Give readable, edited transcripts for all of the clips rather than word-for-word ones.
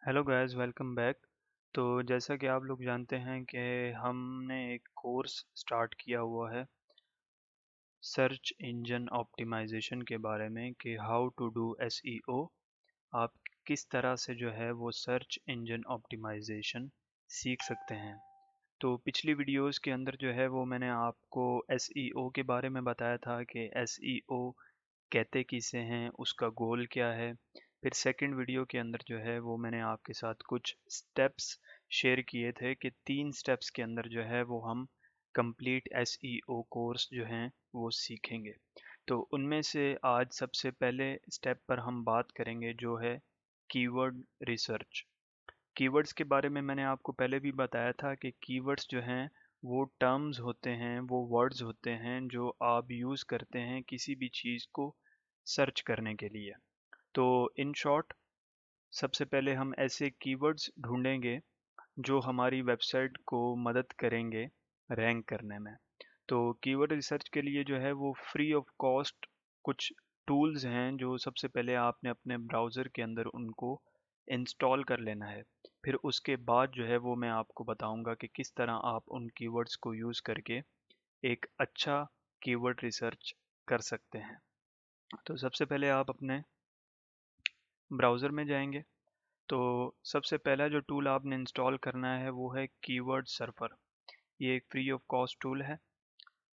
Hello guys, welcome back. तो जैसा कि आप लोग जानते हैं कि हमने एक कोर्स स्टार्ट किया हुआ है सर्च इंजन ऑप्टिमाइजेशन के बारे में कि हाउ टू डू एसईओ। आप किस तरह से जो है वो सर्च इंजन ऑप्टिमाइजेशन सीख सकते हैं। तो पिछली वीडियोस के अंदर जो है वो मैंने आपको एसईओ के बारे में बताया था कि एसईओ कहते किसे हैं, उसका गोल क्या है। फिर सेकंड वीडियो के अंदर जो है वो मैंने आपके साथ कुछ स्टेप्स शेयर किए थे कि 3 स्टेप्स के अंदर जो है वो हम कंप्लीट एसईओ कोर्स जो हैं वो सीखेंगे। तो उनमें से आज सबसे पहले स्टेप पर हम बात करेंगे जो है कीवर्ड रिसर्च। कीवर्ड्स के बारे में मैंने आपको पहले भी बताया था कि कीवर्ड्स जो हैं वो टर्म्स होते हैं, वो वर्ड्स होते हैं जो आप यूज़ करते हैं किसी भी चीज़ को सर्च करने के लिए। तो इन शॉर्ट सबसे पहले हम ऐसे कीवर्ड्स ढूंढेंगे जो हमारी वेबसाइट को मदद करेंगे रैंक करने में। तो कीवर्ड रिसर्च के लिए जो है वो फ्री ऑफ कॉस्ट कुछ टूल्स हैं जो सबसे पहले आपने अपने ब्राउज़र के अंदर उनको इंस्टॉल कर लेना है। फिर उसके बाद जो है वो मैं आपको बताऊंगा कि किस तरह आप उन कीवर्ड्स को यूज़ करके एक अच्छा कीवर्ड रिसर्च कर सकते हैं। तो सबसे पहले आप अपने ब्राउज़र में जाएंगे। तो सबसे पहला जो टूल आपने इंस्टॉल करना है वो है कीवर्ड सर्फर। ये एक फ्री ऑफ कॉस्ट टूल है।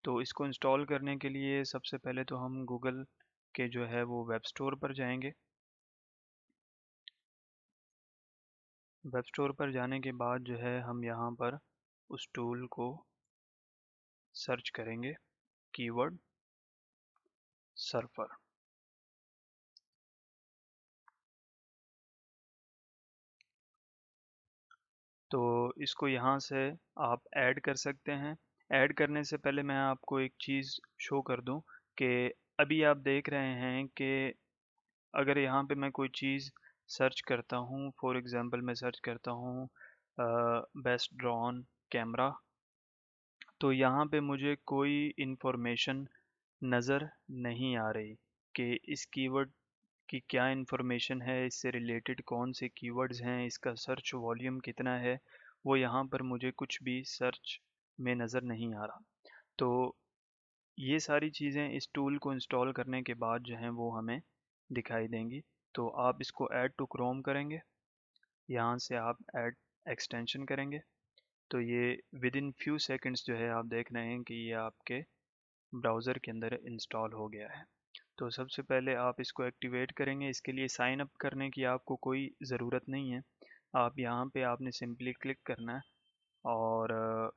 तो इसको इंस्टॉल करने के लिए सबसे पहले तो हम गूगल के जो है वो वेब स्टोर पर जाएंगे। वेब स्टोर पर जाने के बाद जो है हम यहाँ पर उस टूल को सर्च करेंगे, कीवर्ड सर्फर। तो इसको यहाँ से आप ऐड कर सकते हैं। ऐड करने से पहले मैं आपको एक चीज़ शो कर दूँ कि अभी आप देख रहे हैं कि अगर यहाँ पे मैं कोई चीज़ सर्च करता हूँ, फॉर एग्जांपल मैं सर्च करता हूँ बेस्ट ड्रोन कैमरा, तो यहाँ पे मुझे कोई इन्फॉर्मेशन नज़र नहीं आ रही कि इस कीवर्ड की क्या इन्फॉर्मेशन है, इससे रिलेटेड कौन से कीवर्ड्स हैं, इसका सर्च वॉल्यूम कितना है। वो यहाँ पर मुझे कुछ भी सर्च में नज़र नहीं आ रहा। तो ये सारी चीज़ें इस टूल को इंस्टॉल करने के बाद जो हैं वो हमें दिखाई देंगी। तो आप इसको ऐड टू क्रोम करेंगे, यहाँ से आप ऐड एक्सटेंशन करेंगे। तो ये विद इन फ्यू सेकंड्स जो है आप देख रहे हैं कि ये आपके ब्राउज़र के अंदर इंस्टॉल हो गया है। तो सबसे पहले आप इसको एक्टिवेट करेंगे। इसके लिए साइन अप करने की आपको कोई ज़रूरत नहीं है। आप यहाँ पे आपने सिंपली क्लिक करना है और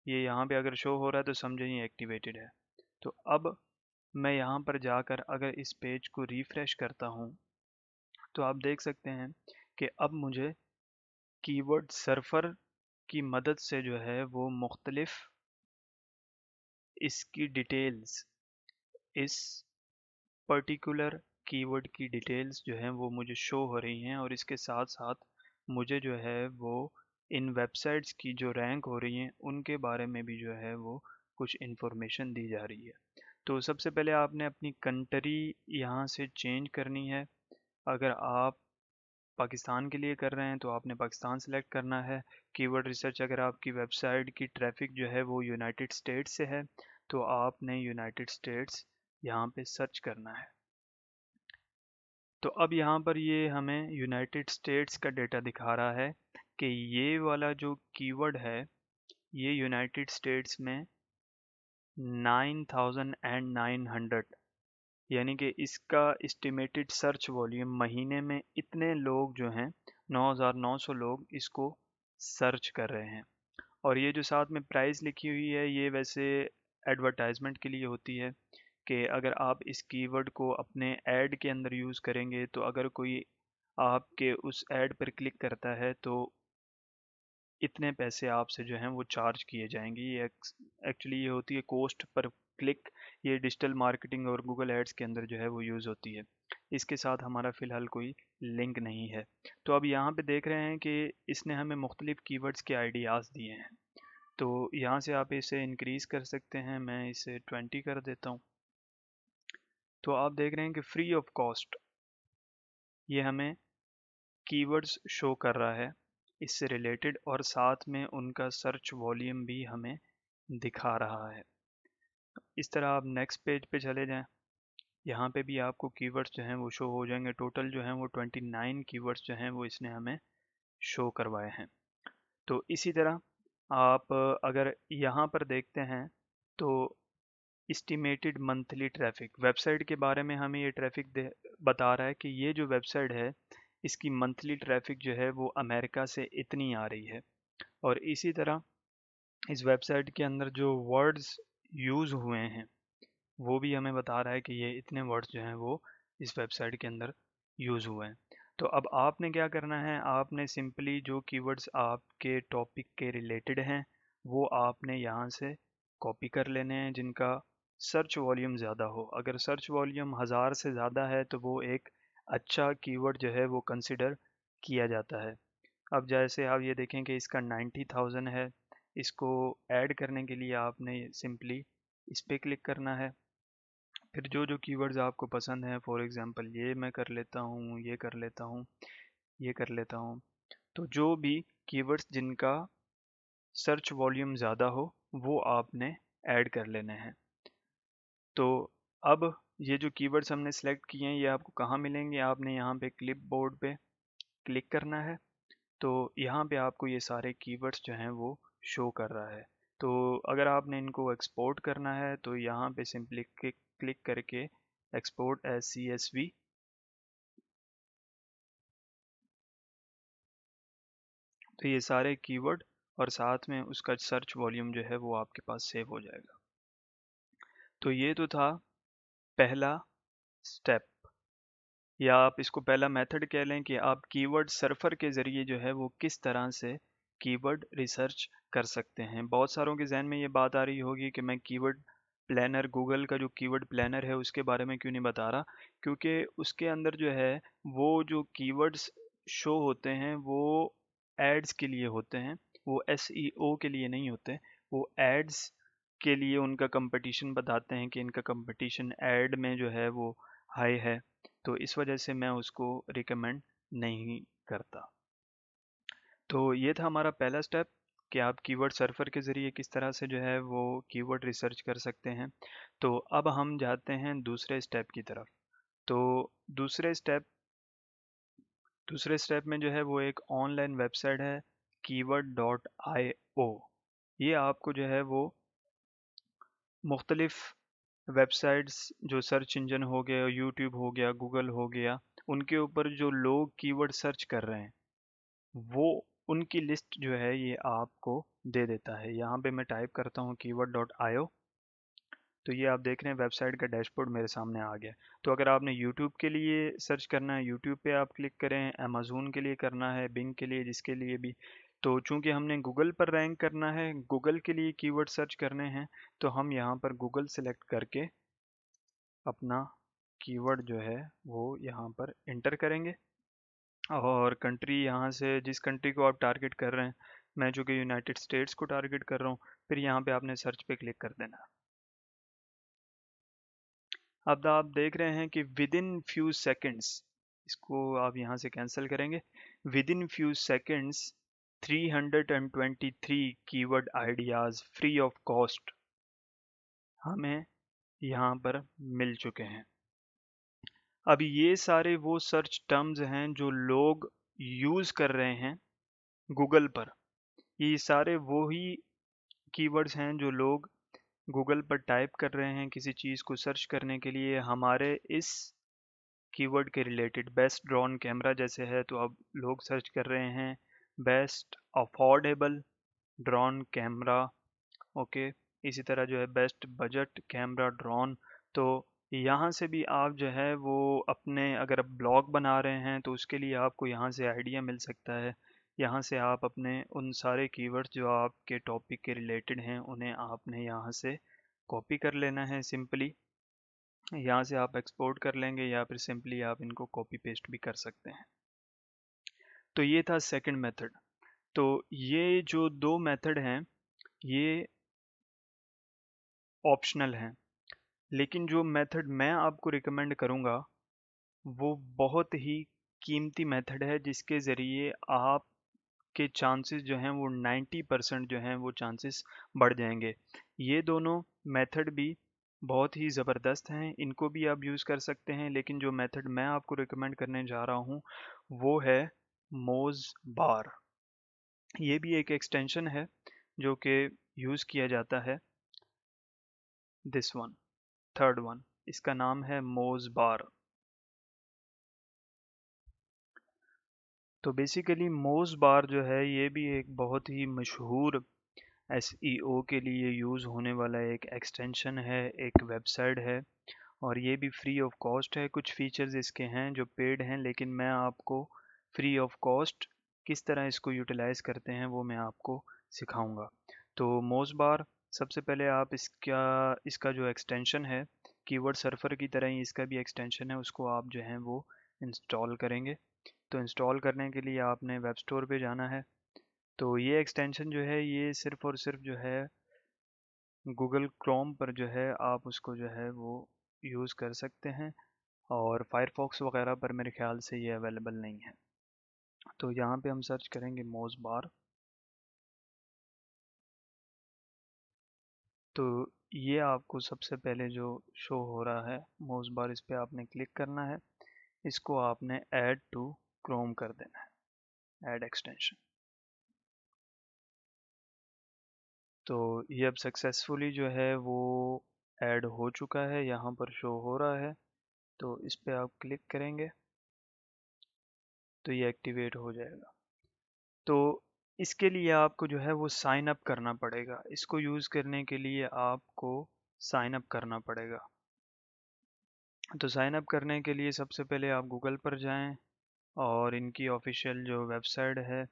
ये यहाँ पे अगर शो हो रहा है तो समझे ये एक्टिवेटेड है। तो अब मैं यहाँ पर जाकर अगर इस पेज को रिफ़्रेश करता हूँ तो आप देख सकते हैं कि अब मुझे कीवर्ड सर्फर की मदद से जो है वो मुख्तलिफ इसकी डिटेल्स, इस पर्टिकुलर कीवर्ड की डिटेल्स जो हैं वो मुझे शो हो रही हैं और इसके साथ साथ मुझे जो है वो इन वेबसाइट्स की जो रैंक हो रही हैं उनके बारे में भी जो है वो कुछ इन्फॉर्मेशन दी जा रही है। तो सबसे पहले आपने अपनी कंट्री यहाँ से चेंज करनी है। अगर आप पाकिस्तान के लिए कर रहे हैं तो आपने पाकिस्तान सेलेक्ट करना है। कीवर्ड रिसर्च अगर आपकी वेबसाइट की ट्रैफिक जो है वो यूनाइटेड स्टेट्स से है तो आपने यूनाइटेड स्टेट्स यहाँ पे सर्च करना है। तो अब यहाँ पर ये हमें यूनाइटेड स्टेट्स का डेटा दिखा रहा है कि ये वाला जो कीवर्ड है ये यूनाइटेड स्टेट्स में 9900, यानी कि इसका एस्टिमेटेड सर्च वॉल्यूम महीने में इतने लोग जो हैं 9900 लोग इसको सर्च कर रहे हैं। और ये जो साथ में प्राइस लिखी हुई है ये वैसे एडवर्टाइजमेंट के लिए होती है कि अगर आप इस कीवर्ड को अपने ऐड के अंदर यूज़ करेंगे तो अगर कोई आपके उस ऐड पर क्लिक करता है तो इतने पैसे आपसे जो हैं वो चार्ज किए जाएंगे। ये एक्चुअली ये होती है कॉस्ट पर क्लिक। ये डिजिटल मार्केटिंग और गूगल एड्स के अंदर जो है वो यूज़ होती है। इसके साथ हमारा फ़िलहाल कोई लिंक नहीं है। तो अब यहाँ पे देख रहे हैं कि इसने हमें मुख्तलिफ़ कीवर्ड्स के आइडियाज़ दिए हैं। तो यहाँ से आप इसे इंक्रीज़ कर सकते हैं। मैं इसे 20 कर देता हूँ। तो आप देख रहे हैं कि फ्री ऑफ कॉस्ट ये हमें कीवर्ड्स शो कर रहा है इससे रिलेटेड, और साथ में उनका सर्च वॉल्यूम भी हमें दिखा रहा है। इस तरह आप नेक्स्ट पेज पे चले जाएं, यहाँ पे भी आपको कीवर्ड्स जो हैं वो शो हो जाएंगे। टोटल जो हैं वो 29 कीवर्ड्स जो हैं वो इसने हमें शो करवाए हैं। तो इसी तरह आप अगर यहाँ पर देखते हैं तो एस्टिमेटेड मंथली ट्रैफिक, वेबसाइट के बारे में हमें ये ट्रैफिक बता रहा है कि ये जो वेबसाइट है इसकी मंथली ट्रैफिक जो है वो अमेरिका से इतनी आ रही है। और इसी तरह इस वेबसाइट के अंदर जो वर्ड्स यूज़ हुए हैं वो भी हमें बता रहा है कि ये इतने वर्ड्स जो हैं वो इस वेबसाइट के अंदर यूज़ हुए हैं। तो अब आपने क्या करना है, आपने सिंपली जो कीवर्ड्स आपके टॉपिक के रिलेटेड हैं वो आपने यहाँ से कॉपी कर लेने हैं जिनका सर्च वॉल्यूम ज़्यादा हो। अगर सर्च वॉल्यूम 1000 से ज़्यादा है तो वो एक अच्छा कीवर्ड जो है वो कंसिडर किया जाता है। अब जैसे आप ये देखें कि इसका 90,000 है, इसको ऐड करने के लिए आपने सिंपली इस पे क्लिक करना है। फिर जो जो कीवर्ड्स आपको पसंद हैं, फॉर एग्जांपल ये मैं कर लेता हूँ, ये कर लेता हूँ, ये कर लेता हूँ। तो जो भी कीवर्ड्स जिनका सर्च वॉल्यूम ज़्यादा हो वो आपने ऐड कर लेने हैं। तो अब ये जो कीवर्ड्स हमने सेलेक्ट किए हैं ये आपको कहाँ मिलेंगे, आपने यहाँ पे क्लिप बोर्ड पे क्लिक करना है। तो यहाँ पे आपको ये सारे कीवर्ड्स जो हैं वो शो कर रहा है। तो अगर आपने इनको एक्सपोर्ट करना है तो यहाँ पे सिंपली क्लिक करके एक्सपोर्ट एज CSV, तो ये सारे कीवर्ड और साथ में उसका सर्च वॉल्यूम जो है वो आपके पास सेव हो जाएगा। तो ये तो था पहला स्टेप, या आप इसको पहला मेथड कह लें कि आप कीवर्ड सर्फर के ज़रिए जो है वो किस तरह से कीवर्ड रिसर्च कर सकते हैं। बहुत सारों के जहन में ये बात आ रही होगी कि मैं कीवर्ड प्लानर, गूगल का जो कीवर्ड प्लानर है उसके बारे में क्यों नहीं बता रहा, क्योंकि उसके अंदर जो है वो जो कीवर्ड्स शो होते हैं वो एड्स के लिए होते हैं, वो SEO के लिए नहीं होते। वो एड्स के लिए उनका कंपटीशन बताते हैं कि इनका कंपटीशन ऐड में जो है वो हाई है, तो इस वजह से मैं उसको रिकमेंड नहीं करता। तो ये था हमारा पहला स्टेप कि आप कीवर्ड सर्फर के ज़रिए किस तरह से जो है वो कीवर्ड रिसर्च कर सकते हैं। तो अब हम जाते हैं दूसरे स्टेप की तरफ। तो दूसरे स्टेप दूसरे स्टेप में जो है वो एक ऑनलाइन वेबसाइट है keyword.io। ये आपको जो है वो मुख्तलिफ वेबसाइट्स, जो सर्च इंजन हो गया, यूट्यूब हो गया, गूगल हो गया, उनके ऊपर जो लोग कीवर्ड सर्च कर रहे हैं वो उनकी लिस्ट जो है ये आपको दे देता है। यहाँ पे मैं टाइप करता हूँ keyword.io, तो ये आप देख रहे हैं वेबसाइट का डैशबोर्ड मेरे सामने आ गया। तो अगर आपने यूट्यूब के लिए सर्च करना है, यूट्यूब पे आप क्लिक करें, अमेज़न के लिए करना है, बिंग के लिए, जिसके लिए भी। तो चूंकि हमने गूगल पर रैंक करना है, गूगल के लिए कीवर्ड सर्च करने हैं, तो हम यहाँ पर गूगल सेलेक्ट करके अपना कीवर्ड जो है वो यहाँ पर इंटर करेंगे। और कंट्री यहाँ से जिस कंट्री को आप टारगेट कर रहे हैं, मैं चूँकि यूनाइटेड स्टेट्स को टारगेट कर रहा हूँ, फिर यहाँ पे आपने सर्च पे क्लिक कर देना। अब आप देख रहे हैं कि विद इन फ्यू सेकेंड्स, इसको आप यहाँ से कैंसिल करेंगे, with in few seconds 323 keyword ideas free of cost हमें यहाँ पर मिल चुके हैं। अब ये सारे वो सर्च टर्म्स हैं जो लोग यूज़ कर रहे हैं गूगल पर। ये सारे वो ही कीवर्ड्स हैं जो लोग गूगल पर टाइप कर रहे हैं किसी चीज़ को सर्च करने के लिए। हमारे इस कीवर्ड के रिलेटेड बेस्ट ड्रोन कैमरा जैसे है, तो अब लोग सर्च कर रहे हैं best affordable drone camera. Okay, इसी तरह जो है बेस्ट बजट कैमरा ड्रोन। तो यहाँ से भी आप जो है वो अपने, अगर आप ब्लॉग बना रहे हैं तो उसके लिए आपको यहाँ से आइडिया मिल सकता है। यहाँ से आप अपने उन सारे कीवर्ड्स जो आपके टॉपिक के रिलेटेड हैं उन्हें आपने यहाँ से कॉपी कर लेना है सिंपली। यहाँ से आप एक्सपोर्ट कर लेंगे या फिर सिंपली आप इनको कॉपी पेस्ट भी कर सकते हैं। तो ये था सेकंड मेथड। तो ये जो दो मेथड हैं ये ऑप्शनल हैं, लेकिन जो मेथड मैं आपको रिकमेंड करूँगा वो बहुत ही कीमती मेथड है जिसके ज़रिए आपके चांसेस जो हैं वो 90% जो हैं वो चांसेस बढ़ जाएंगे। ये दोनों मेथड भी बहुत ही ज़बरदस्त हैं, इनको भी आप यूज़ कर सकते हैं, लेकिन जो मेथड मैं आपको रिकमेंड करने जा रहा हूँ वो है मोज़ बार। ये भी एक एक्सटेंशन है जो कि यूज़ किया जाता है। दिस वन, थर्ड वन, इसका नाम है मोज़ बार। तो बेसिकली मोज़ बार जो है ये भी एक बहुत ही मशहूर एसईओ के लिए यूज़ होने वाला एक एक्सटेंशन है, एक वेबसाइट है, और ये भी फ्री ऑफ कॉस्ट है। कुछ फीचर्स इसके हैं जो पेड हैं, लेकिन मैं आपको फ्री ऑफ कॉस्ट किस तरह इसको यूटिलाइज़ करते हैं वो मैं आपको सिखाऊंगा। तो मोज़ बार, सबसे पहले आप इसका इसका जो एक्सटेंशन है, कीवर्ड सर्फर की तरह ही इसका भी एक्सटेंशन है, उसको आप जो है वो इंस्टॉल करेंगे। तो इंस्टॉल करने के लिए आपने वेब स्टोर पे जाना है। तो ये एक्सटेंशन जो है ये सिर्फ़ और सिर्फ जो है गूगल क्रोम पर जो है आप उसको जो है वो यूज़ कर सकते हैं, और फायरफॉक्स वगैरह पर मेरे ख्याल से ये अवेलेबल नहीं है। तो यहाँ पे हम सर्च करेंगे मोज़ बार। तो ये आपको सबसे पहले जो शो हो रहा है मोज़ बार, इस पे आपने क्लिक करना है। इसको आपने ऐड टू क्रोम कर देना है, ऐड एक्सटेंशन। तो ये अब सक्सेसफुली जो है वो ऐड हो चुका है, यहाँ पर शो हो रहा है। तो इस पे आप क्लिक करेंगे तो ये एक्टिवेट हो जाएगा। तो इसके लिए आपको जो है वो साइन अप करना पड़ेगा। इसको यूज़ करने के लिए आपको साइन अप करना पड़ेगा। तो साइन अप करने के लिए सबसे पहले आप गूगल पर जाएं और इनकी ऑफिशियल जो वेबसाइट है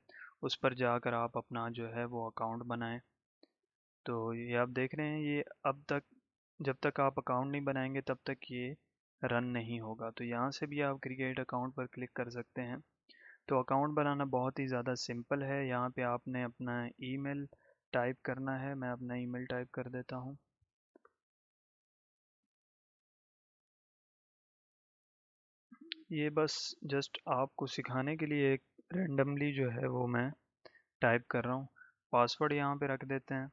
उस पर जाकर आप अपना जो है वो अकाउंट बनाएं। तो ये आप देख रहे हैं, ये अब तक जब तक आप अकाउंट नहीं बनाएंगे तब तक ये रन नहीं होगा। तो यहाँ से भी आप क्रिएट अकाउंट पर क्लिक कर सकते हैं। तो अकाउंट बनाना बहुत ही ज़्यादा सिंपल है। यहाँ पे आपने अपना ईमेल टाइप करना है। मैं अपना ईमेल टाइप कर देता हूँ। ये बस जस्ट आपको सिखाने के लिए एक रेंडमली जो है वो मैं टाइप कर रहा हूँ। पासवर्ड यहाँ पे रख देते हैं।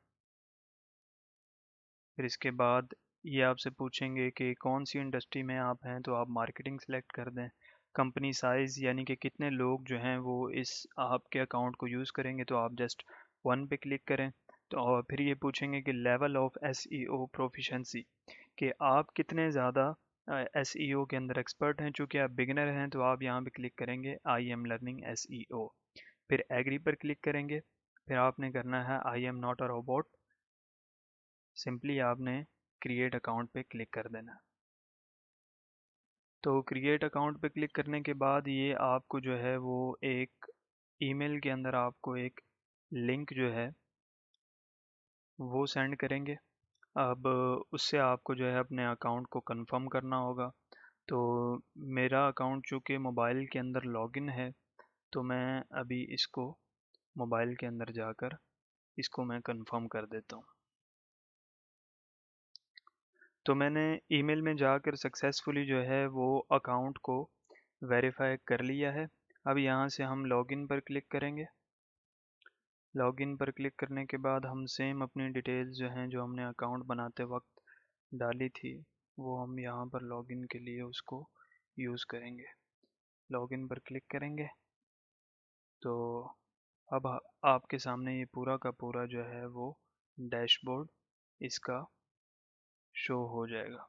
फिर इसके बाद ये आपसे पूछेंगे कि कौन सी इंडस्ट्री में आप हैं, तो आप मार्केटिंग सेलेक्ट कर दें। कंपनी साइज़ यानी कि कितने लोग जो हैं वो इस आपके अकाउंट को यूज़ करेंगे, तो आप जस्ट वन पे क्लिक करें। तो और फिर ये पूछेंगे कि लेवल ऑफ एसईओ प्रोफिशेंसी, कि आप कितने ज़्यादा एसईओ के अंदर एक्सपर्ट हैं। चूँकि आप बिगिनर हैं तो आप यहाँ पे क्लिक करेंगे आई एम लर्निंग एसईओ, फिर एग्री पर क्लिक करेंगे। फिर आपने करना है I am not a robot. Simply आपने क्रिएट अकाउंट पे क्लिक कर देना। तो क्रिएट अकाउंट पे क्लिक करने के बाद ये आपको जो है वो एक ईमेल के अंदर आपको एक लिंक जो है वो सेंड करेंगे। अब उससे आपको जो है अपने अकाउंट को कंफर्म करना होगा। तो मेरा अकाउंट चूँकि मोबाइल के अंदर लॉगिन है, तो मैं अभी इसको मोबाइल के अंदर जाकर इसको मैं कंफर्म कर देता हूँ। तो मैंने ईमेल में जाकर सक्सेसफुली जो है वो अकाउंट को वेरीफाई कर लिया है। अब यहाँ से हम लॉगिन पर क्लिक करेंगे। लॉगिन पर क्लिक करने के बाद हम सेम अपनी डिटेल्स जो हैं जो हमने अकाउंट बनाते वक्त डाली थी वो हम यहाँ पर लॉगिन के लिए उसको यूज़ करेंगे। लॉगिन पर क्लिक करेंगे तो अब आपके सामने ये पूरा का पूरा जो है वो डैशबोर्ड इसका शो हो जाएगा।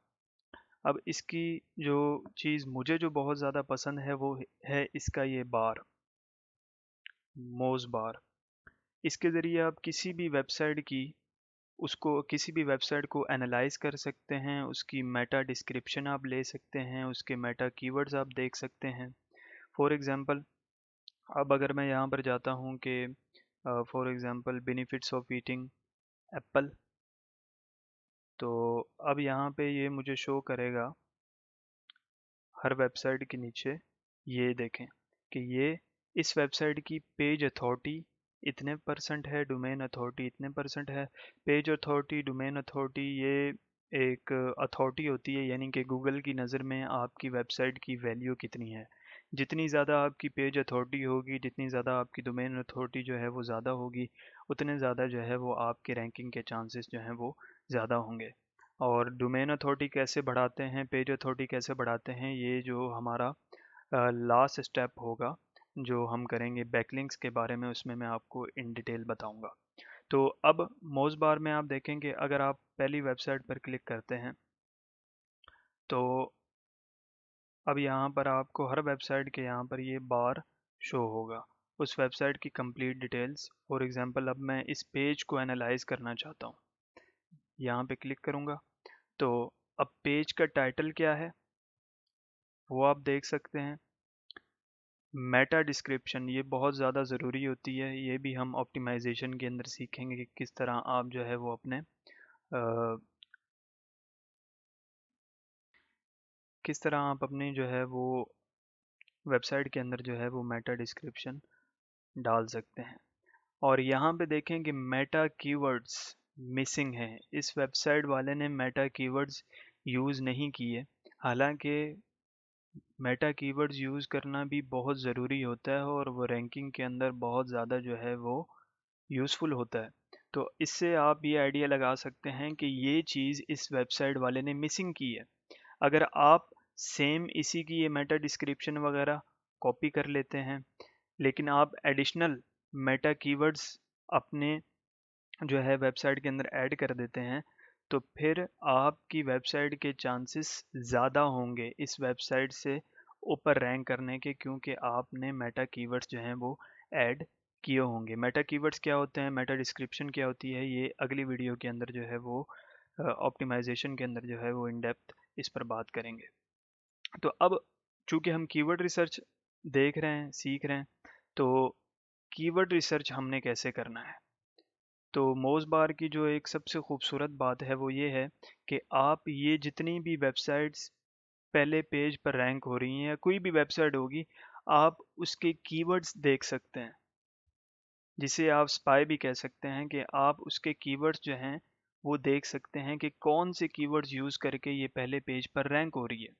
अब इसकी जो चीज़ मुझे जो बहुत ज़्यादा पसंद है वो है इसका ये बार, मोज़ बार। इसके ज़रिए आप किसी भी वेबसाइट की उसको किसी भी वेबसाइट को एनालाइज कर सकते हैं, उसकी मेटा डिस्क्रिप्शन आप ले सकते हैं, उसके मेटा कीवर्ड्स आप देख सकते हैं। फॉर एग्ज़ाम्पल अब अगर मैं यहाँ पर जाता हूँ कि for example benefits of eating Apple, तो अब यहाँ पे ये मुझे शो करेगा हर वेबसाइट के नीचे। ये देखें कि ये इस वेबसाइट की पेज अथॉरिटी इतने परसेंट है, डोमेन अथॉरिटी इतने परसेंट है। पेज अथॉरिटी, डोमेन अथॉरिटी, ये एक अथॉरिटी होती है, यानी कि गूगल की नज़र में आपकी वेबसाइट की वैल्यू कितनी है। जितनी ज़्यादा आपकी पेज अथॉरिटी होगी, जितनी ज़्यादा आपकी डोमेन अथॉरिटी जो है वो ज़्यादा होगी, उतने ज़्यादा जो है वो आपके रैंकिंग के चांसेस जो हैं वो ज़्यादा होंगे। और डोमेन अथॉरिटी कैसे बढ़ाते हैं, पेज अथॉरिटी कैसे बढ़ाते हैं, ये जो हमारा लास्ट स्टेप होगा जो हम करेंगे बैकलिंक्स के बारे में, उसमें मैं आपको इन डिटेल बताऊंगा। तो अब मोज़ बार में आप देखेंगे, अगर आप पहली वेबसाइट पर क्लिक करते हैं तो अब यहाँ पर आपको हर वेबसाइट के यहाँ पर ये बार शो होगा, उस वेबसाइट की कंप्लीट डिटेल्स। फॉर एग्जांपल अब मैं इस पेज को एनालाइज करना चाहता हूँ, यहाँ पे क्लिक करूँगा तो अब पेज का टाइटल क्या है वो आप देख सकते हैं। मेटा डिस्क्रिप्शन ये बहुत ज़्यादा ज़रूरी होती है, ये भी हम ऑप्टिमाइजेशन के अंदर सीखेंगे कि किस तरह आप जो है वो अपने किस तरह आप अपनी जो है वो वेबसाइट के अंदर जो है वो मेटा डिस्क्रिप्शन डाल सकते हैं। और यहाँ पे देखें कि मेटा कीवर्ड्स मिसिंग है, इस वेबसाइट वाले ने मेटा कीवर्ड्स यूज़ नहीं किए। हालांकि मेटा कीवर्ड्स यूज़ करना भी बहुत ज़रूरी होता है और वो रैंकिंग के अंदर बहुत ज़्यादा जो है वो यूज़फुल होता है। तो इससे आप ये आइडिया लगा सकते हैं कि ये चीज़ इस वेबसाइट वाले ने मिसिंग की है। अगर आप सेम इसी की ये मेटा डिस्क्रिप्शन वगैरह कॉपी कर लेते हैं, लेकिन आप एडिशनल मेटा कीवर्ड्स अपने जो है वेबसाइट के अंदर ऐड कर देते हैं, तो फिर आपकी वेबसाइट के चांसेस ज़्यादा होंगे इस वेबसाइट से ऊपर रैंक करने के, क्योंकि आपने मेटा कीवर्ड्स जो हैं वो ऐड किए होंगे। मेटा कीवर्ड्स क्या होते हैं, मेटा डिस्क्रिप्शन क्या होती है, ये अगली वीडियो के अंदर जो है वो ऑप्टिमाइजेशन के अंदर जो है वो इन डेप्थ इस पर बात करेंगे। तो अब चूंकि हम कीवर्ड रिसर्च देख रहे हैं, सीख रहे हैं, तो कीवर्ड रिसर्च हमने कैसे करना है। तो मोज़ बार की जो एक सबसे खूबसूरत बात है वो ये है कि आप ये जितनी भी वेबसाइट्स पहले पेज पर रैंक हो रही हैं या कोई भी वेबसाइट होगी, आप उसके कीवर्ड्स देख सकते हैं, जिसे आप स्पाई भी कह सकते हैं कि आप उसके कीवर्ड्स जो हैं वो देख सकते हैं कि कौन से कीवर्ड्स यूज़ करके ये पहले पेज पर रैंक हो रही है।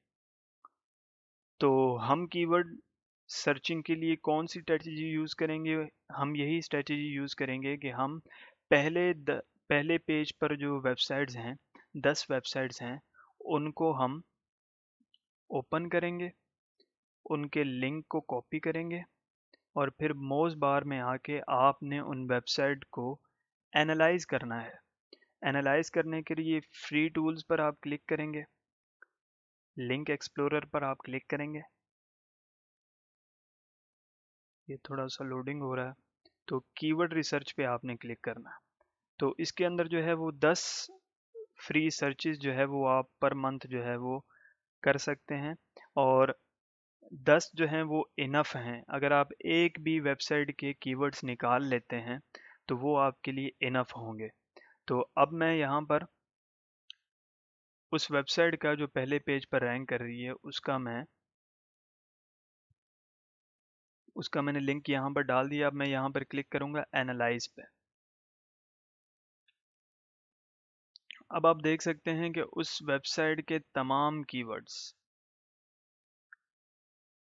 तो हम कीवर्ड सर्चिंग के लिए कौन सी स्ट्रेटजी यूज़ करेंगे, हम यही स्ट्रेटजी यूज़ करेंगे कि हम पहले पेज पर जो वेबसाइट्स हैं, 10 वेबसाइट्स हैं, उनको हम ओपन करेंगे, उनके लिंक को कॉपी करेंगे और फिर मोज़ बार में आके आपने उन वेबसाइट को एनालाइज करना है। एनालाइज करने के लिए फ्री टूल्स पर आप क्लिक करेंगे, लिंक एक्सप्लोरर पर आप क्लिक करेंगे, ये थोड़ा सा लोडिंग हो रहा है, तो कीवर्ड रिसर्च पे आपने क्लिक करना है। तो इसके अंदर जो है वो 10 फ्री सर्चेस जो है वो आप पर मंथ जो है वो कर सकते हैं, और 10 जो हैं वो इनफ हैं। अगर आप एक भी वेबसाइट के कीवर्ड्स निकाल लेते हैं तो वो आपके लिए इनफ होंगे। तो अब मैं यहाँ पर उस वेबसाइट का जो पहले पेज पर रैंक कर रही है उसका मैंने लिंक यहाँ पर डाल दिया। अब मैं यहाँ पर क्लिक करूँगा एनालाइज पे। अब आप देख सकते हैं कि उस वेबसाइट के तमाम कीवर्ड्स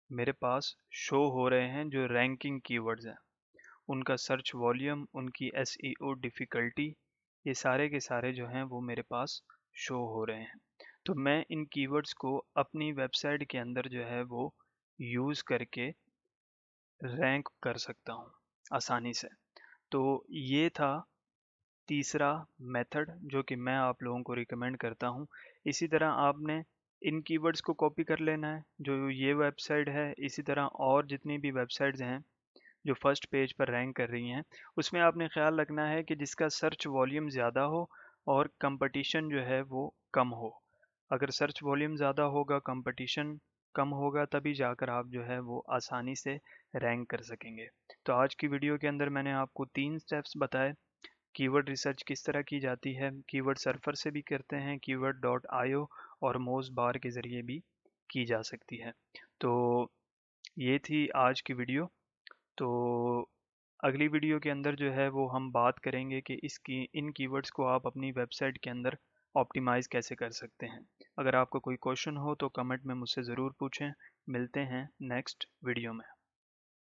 मेरे पास शो हो रहे हैं जो रैंकिंग कीवर्ड्स हैं, उनका सर्च वॉल्यूम, उनकी एसईओ डिफ़िकल्टी, ये सारे के सारे जो हैं वो मेरे पास शो हो रहे हैं। तो मैं इन कीवर्ड्स को अपनी वेबसाइट के अंदर जो है वो यूज़ करके रैंक कर सकता हूँ आसानी से। तो ये था तीसरा मेथड जो कि मैं आप लोगों को रिकमेंड करता हूँ। इसी तरह आपने इन कीवर्ड्स को कॉपी कर लेना है जो ये वेबसाइट है, इसी तरह और जितनी भी वेबसाइट्स हैं जो फर्स्ट पेज पर रैंक कर रही हैं, उसमें आपने ख्याल रखना है कि जिसका सर्च वॉल्यूम ज़्यादा हो और कंपटीशन जो है वो कम हो। अगर सर्च वॉल्यूम ज़्यादा होगा, कंपटीशन कम होगा, तभी जाकर आप जो है वो आसानी से रैंक कर सकेंगे। तो आज की वीडियो के अंदर मैंने आपको 3 स्टेप्स बताए। कीवर्ड रिसर्च किस तरह की जाती है, कीवर्ड सर्फर से भी करते हैं, कीवर्ड डॉट आईओ और मोज़ बार के ज़रिए भी की जा सकती है। तो ये थी आज की वीडियो। तो अगली वीडियो के अंदर जो है वो हम बात करेंगे कि इसकी इन कीवर्ड्स को आप अपनी वेबसाइट के अंदर ऑप्टिमाइज़ कैसे कर सकते हैं। अगर आपको कोई क्वेश्चन हो तो कमेंट में मुझसे ज़रूर पूछें, मिलते हैं नेक्स्ट वीडियो में।